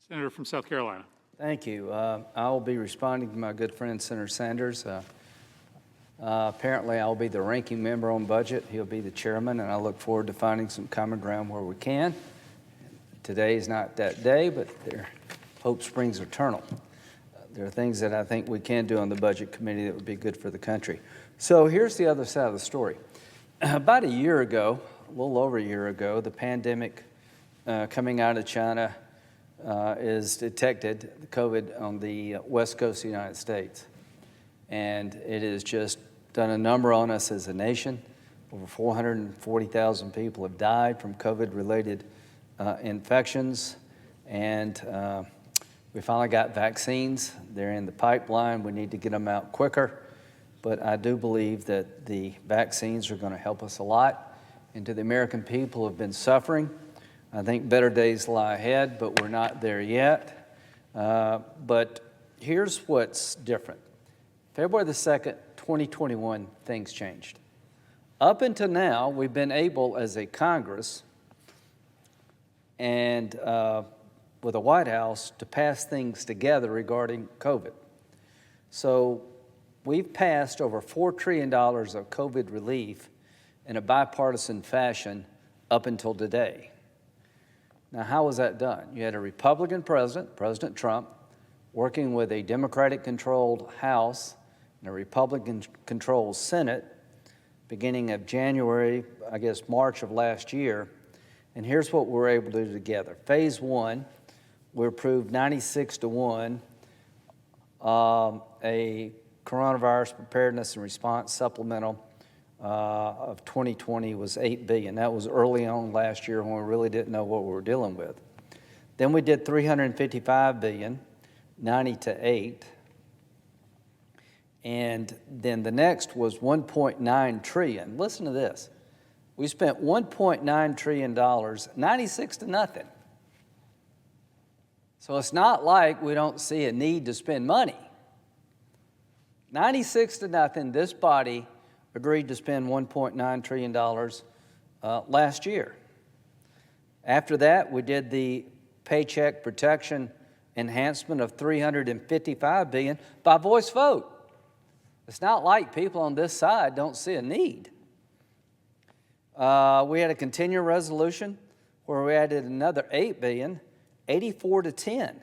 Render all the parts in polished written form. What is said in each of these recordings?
Senator from South Carolina. Thank you. I will be responding to my good friend, Senator Sanders. Apparently, I'll be the ranking member on budget. He'll be the chairman, and I look forward to finding some common ground where we can. Today is not that day, but hope springs eternal. There are things that I think we can do on the Budget Committee that would be good for the country. So here's the other side of the story. About a year ago, a little over a year ago, the pandemic coming out of China is detected, the COVID, on the west coast of the United States. And it has just done a number on us as a nation. Over 440,000 people have died from COVID-related infections. And we finally got vaccines. They're in the pipeline. We need to get them out quicker. But I do believe that the vaccines are going to help us a lot. And to the American people who have been suffering, I think better days lie ahead, but we're not there yet. But here's what's different. February the 2nd, 2021, things changed. Up until now, we've been able as a Congress and with the White House to pass things together regarding COVID. So we've passed over $4 trillion of COVID relief in a bipartisan fashion up until today. Now, how was that done? You had a Republican president, President Trump, working with a Democratic-controlled House and a Republican-controlled Senate beginning of January, I guess March of last year. And here's what we were able to do together. Phase one, we approved 96-1, a coronavirus preparedness and response supplemental of 2020 was $8 billion. That was early on last year when we really didn't know what we were dealing with. Then we did $355 billion, 90-8. And then the next was $1.9 trillion. Listen to this. We spent $1.9 trillion, 96-0. So it's not like we don't see a need to spend money. 96-0, this body agreed to spend $1.9 trillion last year. After that, we did the Paycheck Protection Enhancement of $355 billion by voice vote. It's not like people on this side don't see a need. We had a continuing resolution where we added another $8 billion, 84-10.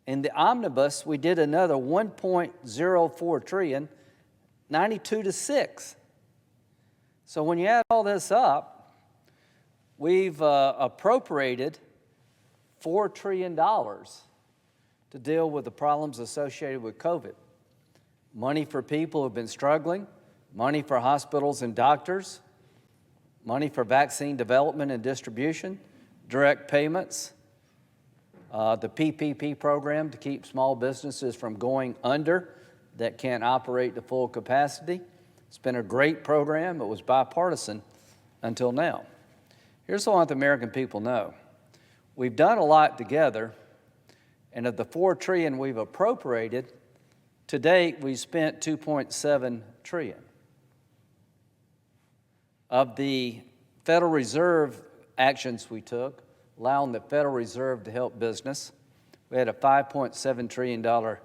In the omnibus, we did another $1.04 trillion, 92-6. So when you add all this up, we've appropriated $4 trillion to deal with the problems associated with COVID. Money for people who have been struggling, money for hospitals and doctors, money for vaccine development and distribution, direct payments, the PPP program to keep small businesses from going under that can't operate to full capacity. It's been a great program. It was bipartisan until now. Here's what I want the American people to know. We've done a lot together, and of the $4 trillion we've appropriated, to date we spent $2.7 trillion. Of the Federal Reserve actions we took, allowing the Federal Reserve to help business, we had a $5.7 trillion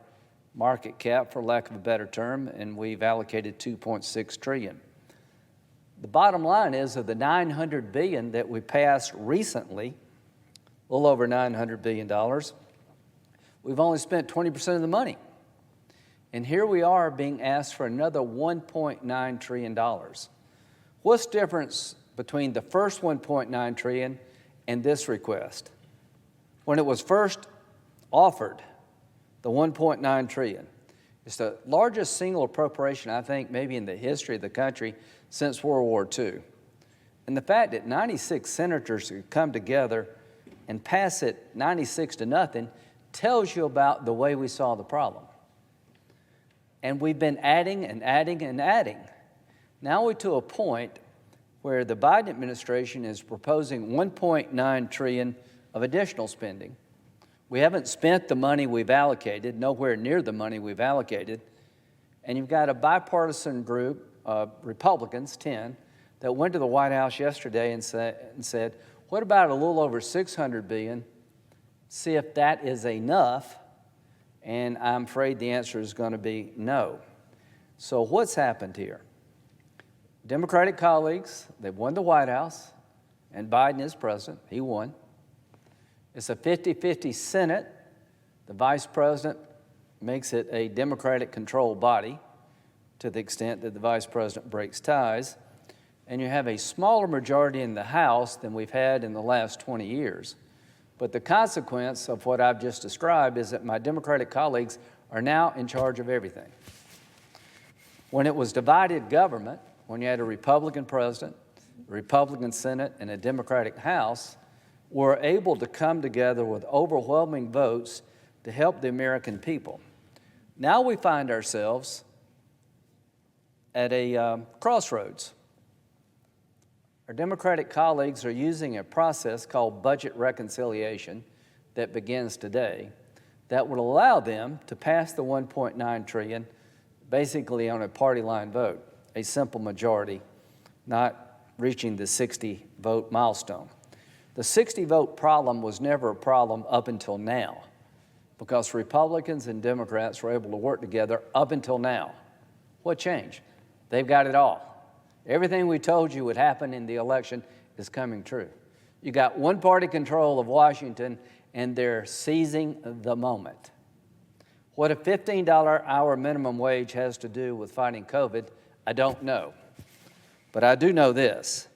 market cap, for lack of a better term, and we've allocated $2.6 trillion. The bottom line is, of the $900 billion that we passed recently, a little over $900 billion, we've only spent 20% of the money. And here we are being asked for another $1.9 trillion. What's the difference between the first $1.9 trillion and this request? When it was first offered, the $1.9 trillion, it's the largest single appropriation, I think, maybe in the history of the country since World War II. And the fact that 96 senators could come together and pass it 96-0 tells you about the way we saw the problem. And we've been adding and adding and adding. Now we're to a point where the Biden administration is proposing $1.9 trillion of additional spending. We haven't spent the money we've allocated, nowhere near the money we've allocated. And you've got a bipartisan group, Republicans, 10, that went to the White House yesterday and said, what about a little over $600 billion see if that is enough, and I'm afraid the answer is going to be no. So what's happened here? Democratic colleagues, they've won the White House, and Biden is president. He won. It's a 50-50 Senate. The vice president makes it a Democratic-controlled body to the extent that the vice president breaks ties. And you have a smaller majority in the House than we've had in the last 20 years. But the consequence of what I've just described is that my Democratic colleagues are now in charge of everything. When it was divided government, when you had a Republican president, a Republican Senate, and a Democratic House, were able to come together with overwhelming votes to help the American people. Now we find ourselves at a crossroads. Our Democratic colleagues are using a process called budget reconciliation that begins today that would allow them to pass the $1.9 trillion basically on a party line vote, a simple majority, not reaching the 60-vote milestone. The 60-vote problem was never a problem up until now because Republicans and Democrats were able to work together up until now. What changed? They've got it all. Everything we told you would happen in the election is coming true. You got one-party control of Washington, and they're seizing the moment. What a $15 hour minimum wage has to do with fighting COVID, I don't know. But I do know this.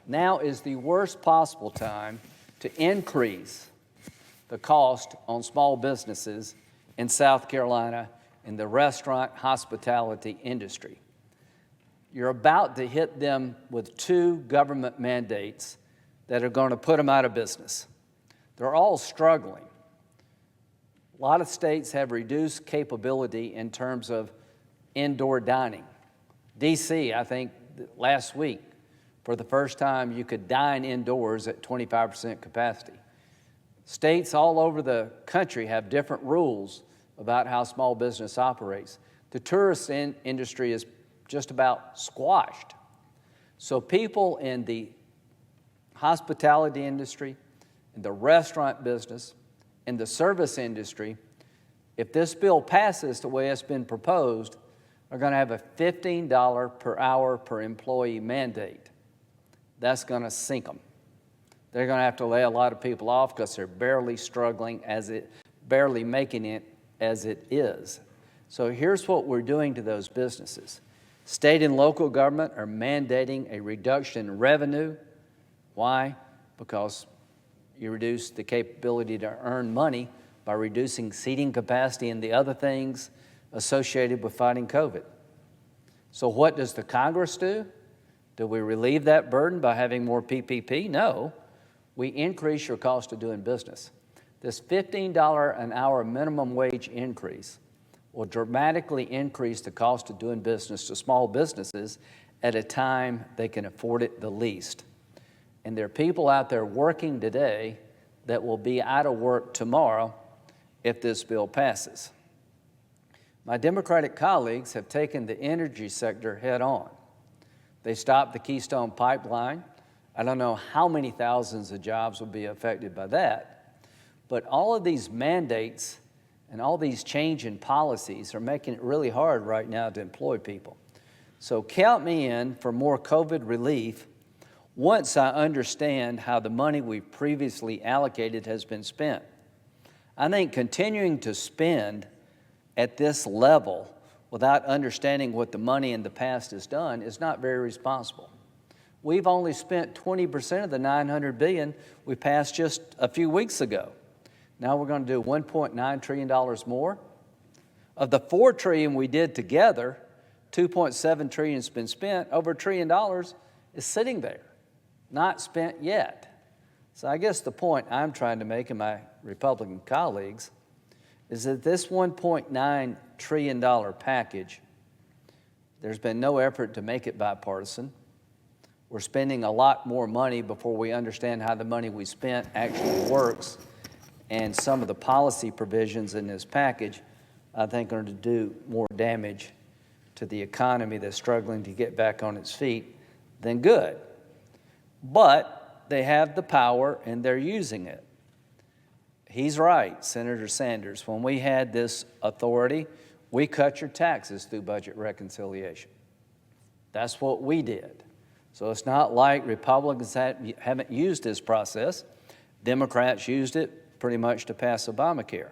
Now is the worst possible time to increase the cost on small businesses in South Carolina in the restaurant hospitality industry. You're about to hit them with 2 government mandates that are going to put them out of business. They're all struggling. A lot of states have reduced capability in terms of indoor dining. D.C., I think last week, for the first time, you could dine indoors at 25% capacity. States all over the country have different rules about how small business operates. The tourist industry is just about squashed. So people in the hospitality industry, in the restaurant business, in the service industry, if this bill passes the way it's been proposed, are going to have a $15 per hour per employee mandate. That's going to sink them. They're going to have to lay a lot of people off because they're barely struggling barely making it as it is. So here's what we're doing to those businesses. State and local government are mandating a reduction in revenue. Why? Because you reduce the capability to earn money by reducing seating capacity and the other things associated with fighting COVID. So what does the Congress do? Do we relieve that burden by having more PPP? No. We increase your cost of doing business. This $15 an hour minimum wage increase will dramatically increase the cost of doing business to small businesses at a time they can afford it the least. And there are people out there working today that will be out of work tomorrow if this bill passes. My Democratic colleagues have taken the energy sector head on. They stopped the Keystone Pipeline. I don't know how many thousands of jobs will be affected by that, but all of these mandates and all these change in policies are making it really hard right now to employ people. So count me in for more COVID relief once I understand how the money we've previously allocated has been spent. I think continuing to spend at this level without understanding what the money in the past has done is not very responsible. We've only spent 20% of the $900 billion we passed just a few weeks ago. Now we're going to do $1.9 trillion more. Of the $4 trillion we did together, $2.7 trillion has been spent. Over $1 trillion is sitting there, not spent yet. So I guess the point I'm trying to make, and my Republican colleagues, is that this $1.9 trillion package, there's been no effort to make it bipartisan. We're spending a lot more money before we understand how the money we spent actually works. And some of the policy provisions in this package, I think, are to do more damage to the economy that's struggling to get back on its feet than good. But they have the power and they're using it. he's right, Senator Sanders. When we had this authority, we cut your taxes through budget reconciliation. That's what we did. So it's not like Republicans haven't used this process. Democrats used it pretty much to pass Obamacare.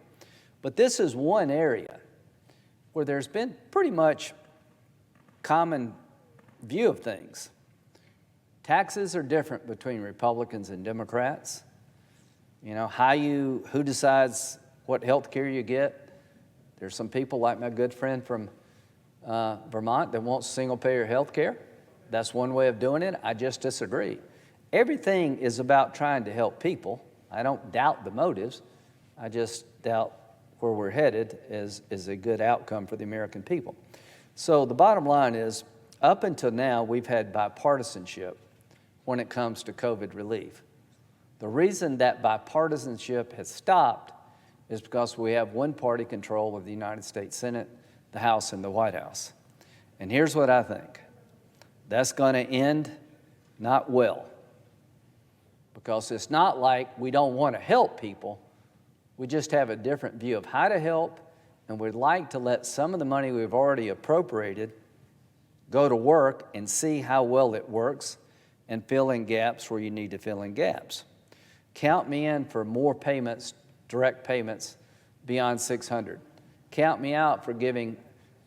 But this is one area where there's been pretty much common view of things. Taxes are different between Republicans and Democrats. You know, who decides what health care you get? There's some people like my good friend from Vermont that wants single-payer health care. That's one way of doing it. I just disagree. Everything is about trying to help people. I don't doubt the motives. I just doubt where we're headed is a good outcome for the American people. So the bottom line is, up until now, we've had bipartisanship when it comes to COVID relief. The reason that bipartisanship has stopped is because we have one-party control of the United States Senate, the House, and the White House. And here's what I think. That's going to end not well, because it's not like we don't want to help people. We just have a different view of how to help, and we'd like to let some of the money we've already appropriated go to work and see how well it works and fill in gaps where you need to fill in gaps. Count me in for more payments, direct payments beyond $600. Count me out for giving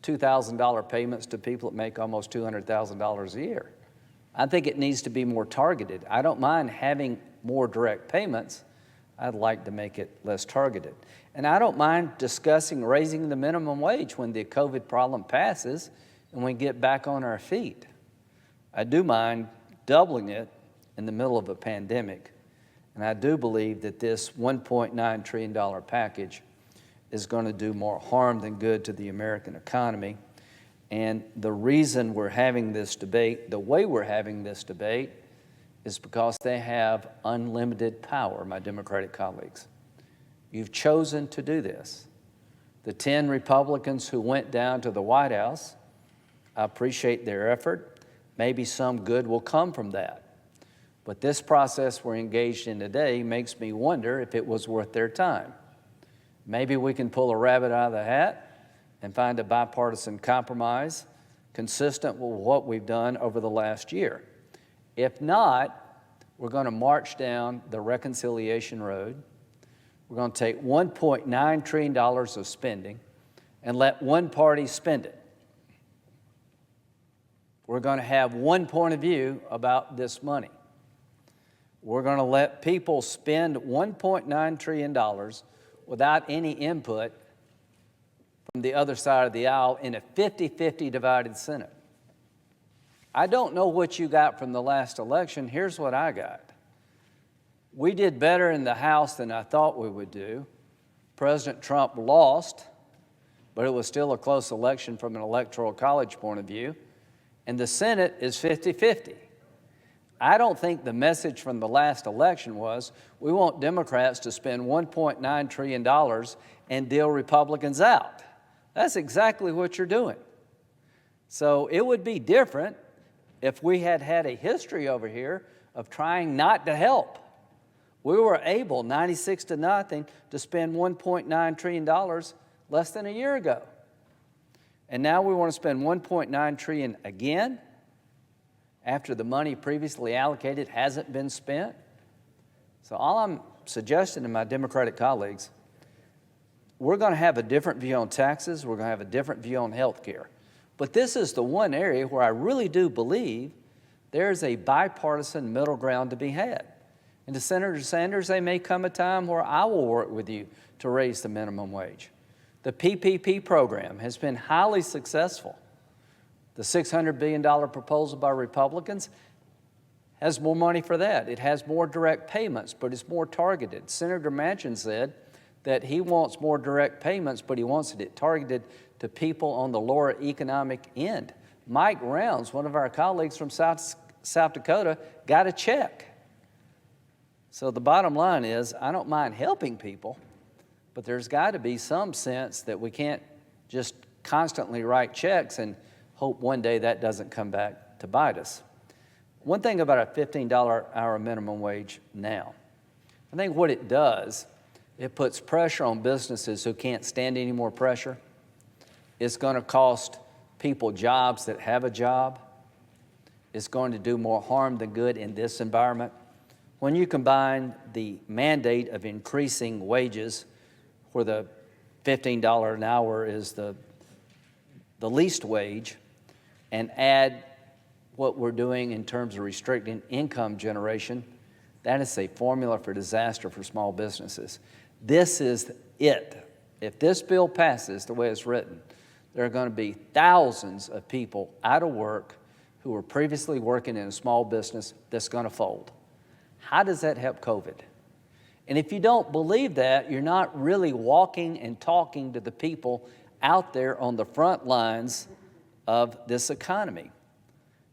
$2,000 payments to people that make almost $200,000 a year. I think it needs to be more targeted. I don't mind having more direct payments. I'd like to make it less targeted. And I don't mind discussing raising the minimum wage when the COVID problem passes and we get back on our feet. I do mind doubling it in the middle of a pandemic. And I do believe that this $1.9 trillion package is going to do more harm than good to the American economy. And the reason we're having this debate, the way we're having this debate, is because they have unlimited power, my Democratic colleagues. You've chosen to do this. The 10 Republicans who went down to the White House, I appreciate their effort. Maybe some good will come from that. But this process we're engaged in today makes me wonder if it was worth their time. Maybe we can pull a rabbit out of the hat and find a bipartisan compromise consistent with what we've done over the last year. If not, we're going to march down the reconciliation road. We're going to take $1.9 trillion of spending and let one party spend it. We're going to have one point of view about this money. We're going to let people spend $1.9 trillion without any input from the other side of the aisle in a 50-50 divided Senate. I don't know what you got from the last election. Here's what I got. We did better in the House than I thought we would do. President Trump lost, but it was still a close election from an electoral college point of view. And the Senate is 50-50. I don't think the message from the last election was, we want Democrats to spend $1.9 trillion and deal Republicans out. That's exactly what you're doing. So it would be different if we had had a history over here of trying not to help. We were able, 96-0, to spend $1.9 trillion less than a year ago. And now we want to spend $1.9 trillion again after the money previously allocated hasn't been spent. So all I'm suggesting to my Democratic colleagues, we're going to have a different view on taxes. We're going to have a different view on health care. But this is the one area where I really do believe there's a bipartisan middle ground to be had. And to Senator Sanders, there may come a time where I will work with you to raise the minimum wage. The PPP program has been highly successful. The $600 billion proposal by Republicans has more money for that. It has more direct payments, but it's more targeted. Senator Manchin said that he wants more direct payments, but he wants it targeted to people on the lower economic end. Mike Rounds, one of our colleagues from South Dakota, got a check. So the bottom line is, I don't mind helping people, but there's got to be some sense that we can't just constantly write checks and hope one day that doesn't come back to bite us. One thing about a $15 hour minimum wage now, I think what it does It puts pressure on businesses who can't stand any more pressure. It's going to cost people jobs that have a job. It's going to do more harm than good in this environment. When you combine the mandate of increasing wages, where the $15 an hour is the least wage, and add what we're doing in terms of restricting income generation, that is a formula for disaster for small businesses. This is it. If this bill passes the way it's written, there are going to be thousands of people out of work who were previously working in a small business that's going to fold. How does that help COVID? And if you don't believe that, you're not really walking and talking to the people out there on the front lines of this economy.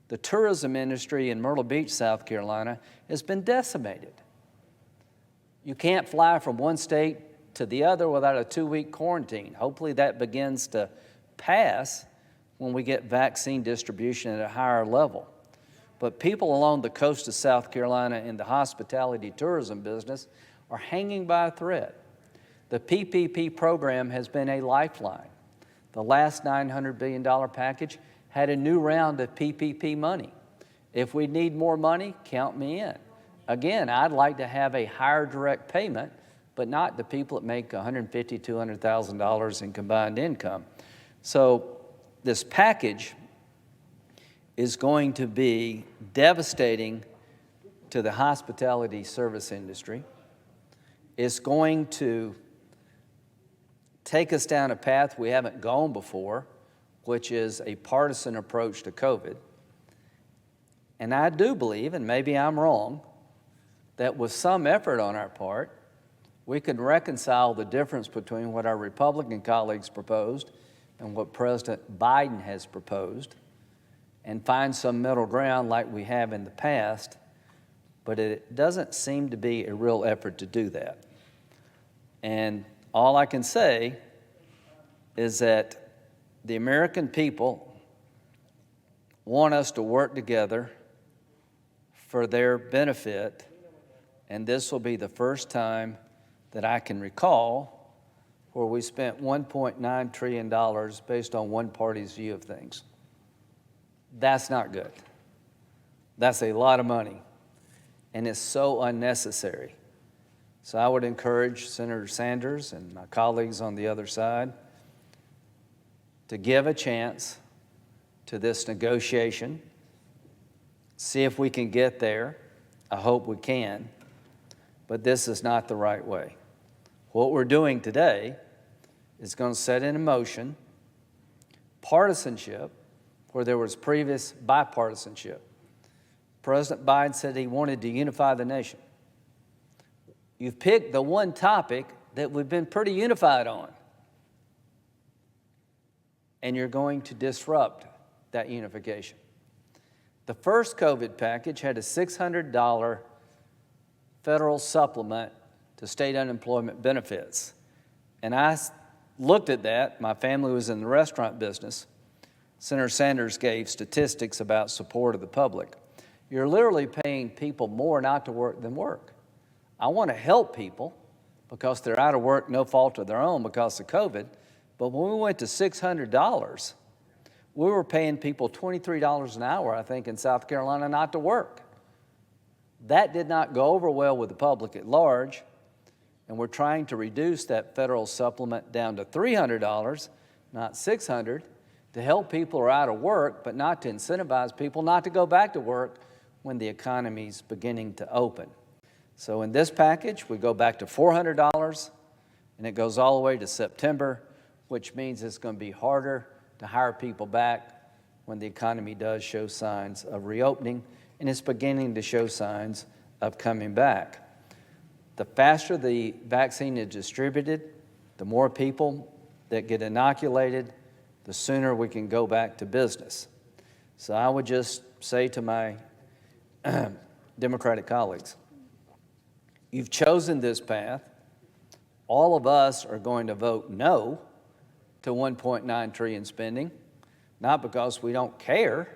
The tourism industry in Myrtle Beach, South Carolina, has been decimated. You can't fly from one state to the other without a 2-week quarantine. Hopefully that begins to pass when we get vaccine distribution at a higher level. But people along the coast of South Carolina in the hospitality tourism business are hanging by a thread. The PPP program has been a lifeline. The last $900 billion package had a new round of PPP money. If we need more money, count me in. Again, I'd like to have a higher direct payment, but not the people that make $150,000, $200,000 in combined income. So this package is going to be devastating to the hospitality service industry. It's going to take us down a path we haven't gone before, which is a partisan approach to COVID. And I do believe, and maybe I'm wrong, that with some effort on our part, we can reconcile the difference between what our Republican colleagues proposed and what President Biden has proposed and find some middle ground like we have in the past, but it doesn't seem to be a real effort to do that. And all I can say is that the American people want us to work together for their benefit, and this will be the first time that I can recall where we spent $1.9 trillion based on one party's view of things. That's not good. That's a lot of money, and it's so unnecessary. So I would encourage Senator Sanders and my colleagues on the other side to give a chance to this negotiation, see if we can get there. I hope we can, but this is not the right way. What we're doing today is going to set in motion partisanship where there was previous bipartisanship. President Biden said he wanted to unify the nation. You've picked the one topic that we've been pretty unified on, and you're going to disrupt that unification. The first COVID package had a $600 federal supplement to state unemployment benefits. And I looked at that. My family was in the restaurant business. Senator Sanders gave statistics about support of the public. You're literally paying people more not to work than work. I want to help people because they're out of work, no fault of their own because of COVID. But when we went to $600, we were paying people $23 an hour, I think, in South Carolina not to work. That did not go over well with the public at large, and we're trying to reduce that federal supplement down to $300, not $600, to help people who are out of work, but not to incentivize people not to go back to work when the economy's beginning to open. So in this package, we go back to $400, and it goes all the way to September, which means it's going to be harder to hire people back when the economy does show signs of reopening, and it's beginning to show signs of coming back. The faster the vaccine is distributed, the more people that get inoculated, the sooner we can go back to business. So I would just say to my Democratic colleagues, you've chosen this path. All of us are going to vote no to $1.9 trillion spending, not because we don't care.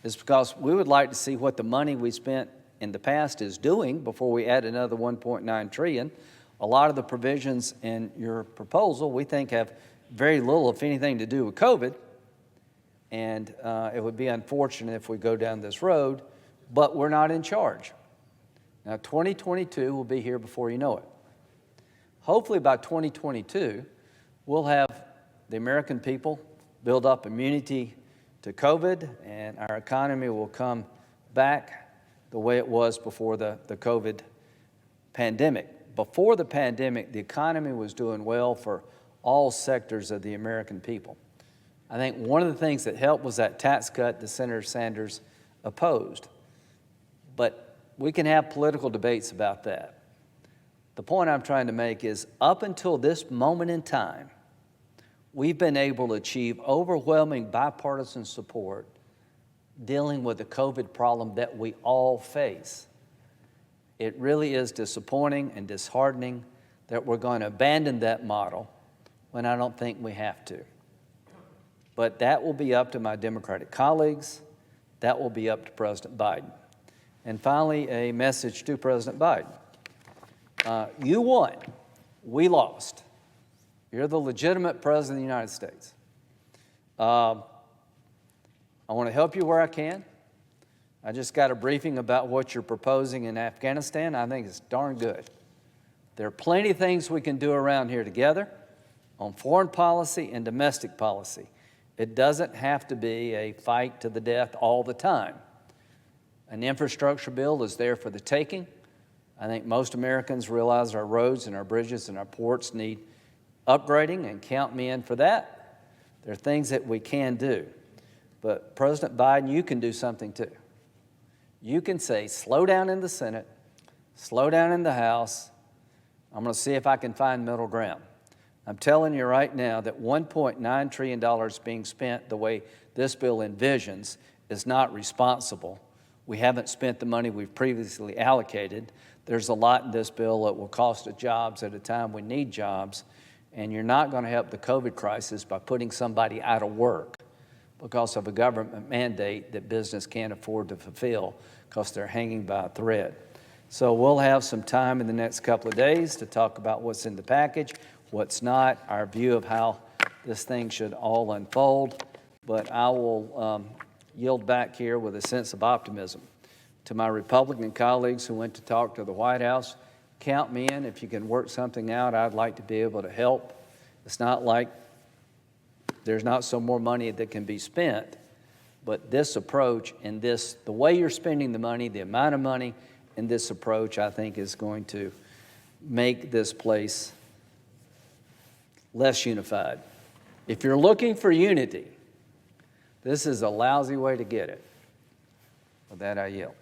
It's because we would like to see what the money we spent in the past is doing before we add another $1.9 trillion. a lot of the provisions in your proposal we think have very little, if anything, to do with COVID. And it would be unfortunate if we go down this road, but we're not in charge. Now, 2022 will be here before you know it. Hopefully by 2022, we'll have the American people build up immunity to COVID, and our economy will come back the way it was before the COVID pandemic. Before the pandemic, the economy was doing well for all sectors of the American people. I think one of the things that helped was that tax cut that Senator Sanders opposed. But we can have political debates about that. The point I'm trying to make is up until this moment in time, we've been able to achieve overwhelming bipartisan support dealing with the COVID problem that we all face. It really is disappointing and disheartening that we're going to abandon that model when I don't think we have to. But that will be up to my Democratic colleagues. That will be up to President Biden. And finally, a message to President Biden. You won. We lost. You're the legitimate president of the United States. I want to help you where I can. I just got a briefing about what you're proposing in Afghanistan. I think it's darn good. There are plenty of things we can do around here together on foreign policy and domestic policy. It doesn't have to be a fight to the death all the time. An infrastructure bill is there for the taking. I think most Americans realize our roads and our bridges and our ports need upgrading, and count me in for that. There are things that we can do. But President Biden, you can do something too. You can say, slow down in the Senate, slow down in the House. I'm going to see if I can find middle ground. I'm telling you right now that $1.9 trillion being spent the way this bill envisions is not responsible. We haven't spent the money we've previously allocated. There's a lot in this bill that will cost us jobs at a time we need jobs, and you're not going to help the COVID crisis by putting somebody out of work because of a government mandate that business can't afford to fulfill because they're hanging by a thread. So we'll have some time in the next couple of days to talk about what's in the package, what's not, our view of how this thing should all unfold. But I will yield back here with a sense of optimism. To my Republican colleagues who went to talk to the White House, count me in. If you can work something out, I'd like to be able to help. It's not like there's not some more money that can be spent, but this approach and the way you're spending the money, the amount of money in this approach, I think is going to make this place less unified. If you're looking for unity, this is a lousy way to get it. With that, I yield.